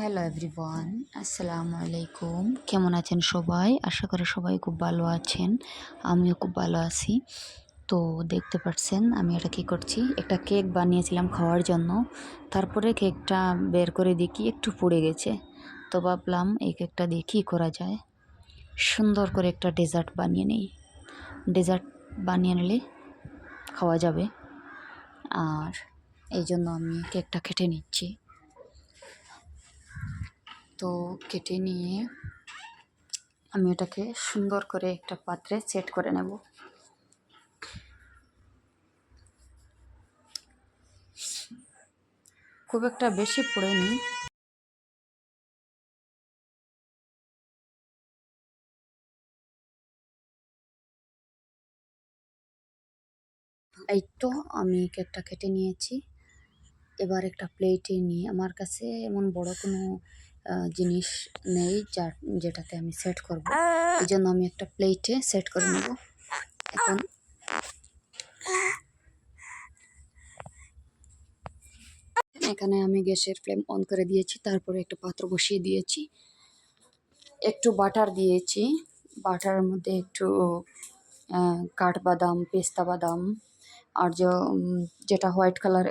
Hello everyone, আসসালামু আলাইকুম। কেমন আছেন সবাই? আশা করি সবাই খুব ভালো আছেন। আমিও খুব ভালো আছি। তো দেখতে পাচ্ছেন আমি এটা কী করছি, একটা কেক বানিয়েছিলাম খাওয়ার জন্য। তারপরে কেকটা বের করে দেখি একটু পুড়ে গেছে। তো ভাবলাম এই কেকটা দিয়ে কী করা যায়, সুন্দর করে একটা ডেজার্ট বানিয়ে নিই। ডেজার্ট বানিয়ে নিলে খাওয়া যাবে। আর এই জন্য আমি কেকটা কেটে নিচ্ছি। তো কেটে নিয়ে আমি এটাকে সুন্দর করে একটা পাত্রে সেট করে নেব। খুব একটা বেশি পড়েনি। এই তো আমি কেকটা কেটে নিয়েছি। এবার একটা প্লেটে নিয়ে, আমার কাছে এমন বড় কোনো জিনিস নেই যেটাতে আমি সেট করব। এই জন্য আমি একটা প্লেটে সেট করে নেব। এখন এখানে আমি গ্যাসের ফ্লেম অন করে দিয়েছি, তারপরে একটা পাত্র বসিয়ে দিয়েছি। একটু বাটার দিয়েছি, বাটারের মধ্যে একটু কাঠবাদাম, পেস্তা বাদাম আর যেটা হোয়াইট কালার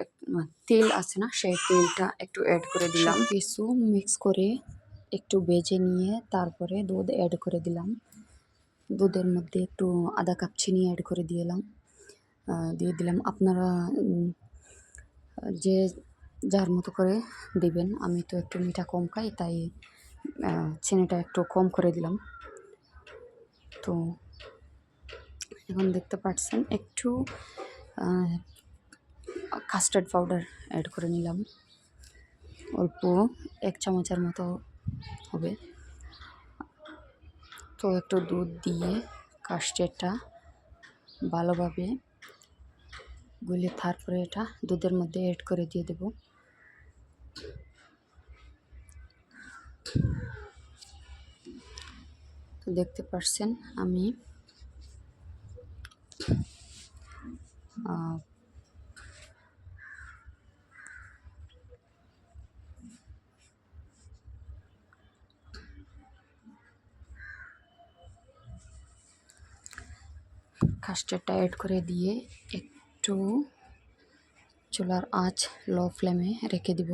তেল আছে না, সেই তেলটা একটু অ্যাড করে দিলাম। কিছু মিক্স করে একটু ভেজে নিয়ে তারপরে দুধ অ্যাড করে দিলাম। দুধের মধ্যে একটু আধা কাপ চিনি অ্যাড করে দিয়ে দিলাম। আপনারা যে যার মতো করে দিবেন। আমি তো একটু মিঠা কম খাই, তাই চিনিটা একটু কম করে দিলাম। তো এখন দেখতে পাচ্ছেন একটু কাস্টার্ড পাউডার অ্যাড করে নিলাম, অল্প 1 চামচের মতো হবে। তো একটু দুধ দিয়ে কাস্টার্ডটা ভালোভাবে গুলে তারপরে এটা দুধের মধ্যে অ্যাড করে দিয়ে দেব। তো দেখতে পাচ্ছেন আমি কাস্টার্ডটা অ্যাড করে দিয়ে একটু চুলার আঁচ লো ফ্লেমে রেখে দিব।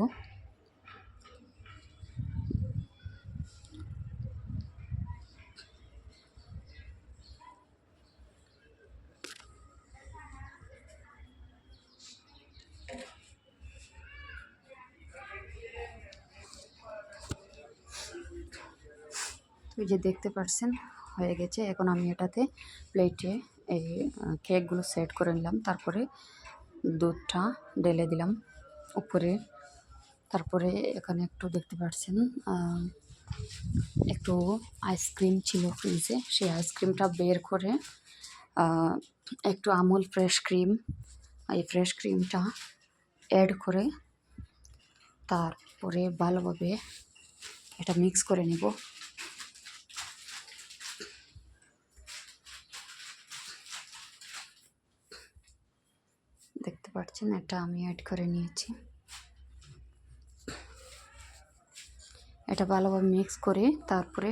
তো যে দেখতে পাচ্ছেন হয়ে গেছে। এখন আমি এটাতে প্লেটে এই কেকগুলো সেট করে নিলাম, তারপরে দুধটা ঢেলে দিলাম উপরে। তারপরে এখানে একটু দেখতে পাচ্ছেন একটু আইসক্রিম ছিল ফ্রিজে, সেই আইসক্রিমটা বের করে একটু আমুল ফ্রেশ ক্রিম, এই ফ্রেশ ক্রিমটা অ্যাড করে তারপরে ভালোভাবে এটা মিক্স করে নেব। দেখতে পাচ্ছেন এটা আমি অ্যাড করে নিয়েছি। এটা ভালোভাবে মিক্স করে তারপরে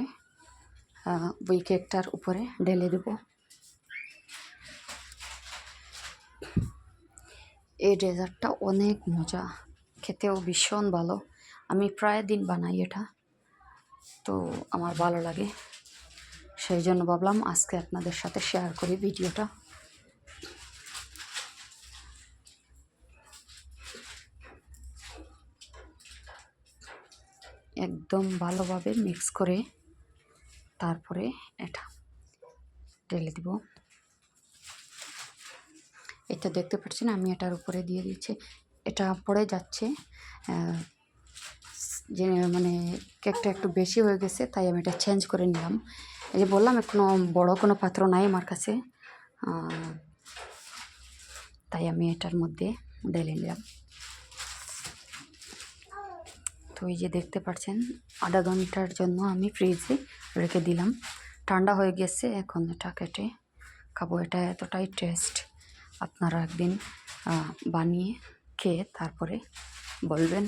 ওই কেকটার উপরে ঢেলে দেব। এই ডেজার্টটা অনেক মজা, খেতেও ভীষণ ভালো। আমি প্রায় দিন বানাই এটা, তো আমার ভালো লাগে, সেই জন্য ভাবলাম আজকে আপনাদের সাথে শেয়ার করি ভিডিওটা। একদম ভালোভাবে মিক্স করে তারপরে এটা ঢেলে দিব। এটা দেখতে পাচ্ছেন আমি এটার উপরে দিয়ে দিচ্ছি, এটা পড়ে যাচ্ছে। যে মানে কেকটা একটু বেশি হয়ে গেছে, তাই আমি এটা চেঞ্জ করে নিলাম। এই যে বললাম কোনো বড় কোনো পাত্র নাই আমার কাছে, তাই আমি এটার মধ্যে ঢেলে নিলাম। তো এই যে দেখতে পাচ্ছেন আধা ঘন্টার জন্য আমি ফ্রিজে রেখে দিলাম, ঠান্ডা হয়ে গেছে। এখন এটা কেটে খাবো। এটা এতটাই টেস্ট, আপনারা একদিন বানিয়ে খেয়ে তারপরে বলবেন